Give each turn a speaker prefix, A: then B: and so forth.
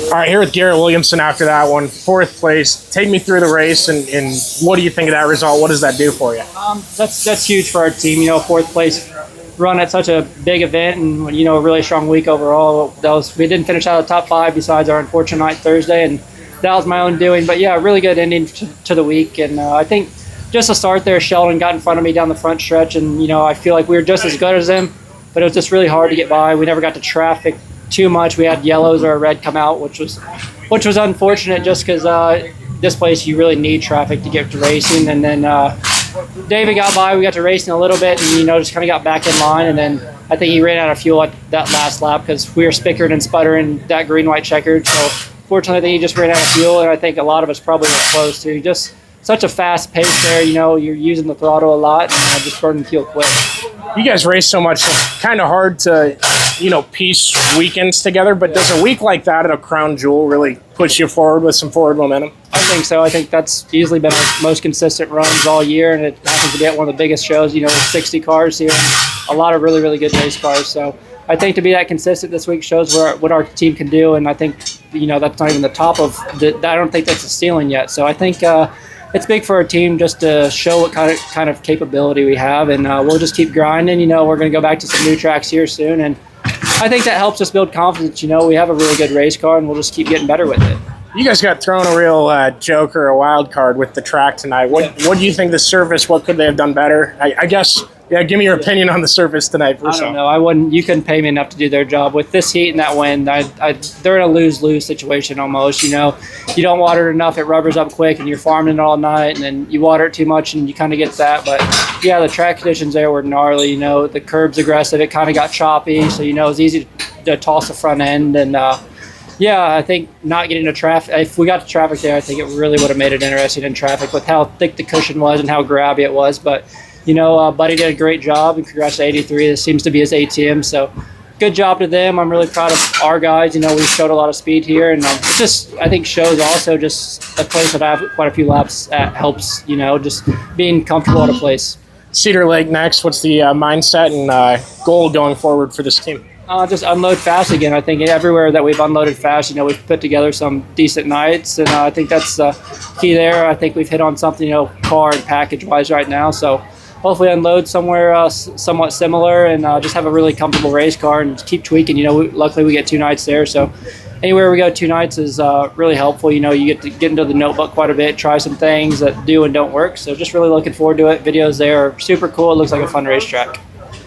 A: All right, here with Garet Williamson after that one, fourth place. Take me through the race, and what do you think of that result? What does that do for you?
B: That's huge for our team. Fourth place run at such a big event, and a really strong week overall. We didn't finish out of the top 5 besides our unfortunate night Thursday, and that was my own doing. But yeah, really good ending to the week, and I think just to start there, Sheldon got in front of me down the front stretch, and I feel like we were just as good as them, but it was just really hard to get by. We never got to traffic too much. We had yellows or a red come out, which was unfortunate just because this place you really need traffic to get to racing. And then David got by. We got to racing a little bit, and just kind of got back in line. And then I think he ran out of fuel at that last lap because we were spickering and sputtering that green-white checkered. So fortunately, I think he just ran out of fuel, and I think a lot of us probably were close to. Just such a fast pace there. You're using the throttle a lot and just burning fuel quick.
A: You guys race so much, it's kind of hard to, piece weekends together, but does a week like that at a crown jewel really push you forward with some forward momentum?
B: I think so. I think that's easily been our most consistent runs all year, and it happens to be at one of the biggest shows, with 60 cars here, and a lot of really, really good race cars. So I think to be that consistent this week shows what our team can do, and I think, that's not even the top of I don't think that's the ceiling yet. So I think it's big for our team just to show what kind of capability we have, and we'll just keep grinding. We're going to go back to some new tracks here soon, and I think that helps us build confidence. We have a really good race car, and we'll just keep getting better with it.
A: You guys got thrown a real joker, a wild card with the track tonight. What do you think the surface? What could they have done better? I guess. Yeah, give me your opinion on the surface tonight.
B: I don't know. I wouldn't. You couldn't pay me enough to do their job with this heat and that wind. They're in a lose-lose situation almost. You don't water it enough, it rubbers up quick, and you're farming it all night. And then you water it too much, and you kind of get that. But yeah, the track conditions there were gnarly. The curb's aggressive. It kind of got choppy, so it was easy to toss the front end. And yeah, I think not getting to traffic. If we got to traffic there, I think it really would have made it interesting in traffic with how thick the cushion was and how grabby it was. But Buddy did a great job, and congrats to 83. This seems to be his ATM, so good job to them. I'm really proud of our guys. We showed a lot of speed here, and it just, I think, shows also just a place that I have quite a few laps at helps, just being comfortable at a place.
A: Cedar Lake next. What's the mindset and goal going forward for this team?
B: Just unload fast again. I think everywhere that we've unloaded fast, we've put together some decent nights, and I think that's key there. I think we've hit on something, car and package-wise right now, so hopefully unload somewhere somewhat similar and just have a really comfortable race car and keep tweaking. Luckily we get 2 nights there, so anywhere we go 2 nights is really helpful. You get to get into the notebook quite a bit, try some things that do and don't work. So just really looking forward to it. Videos there are super cool. It looks like a fun racetrack.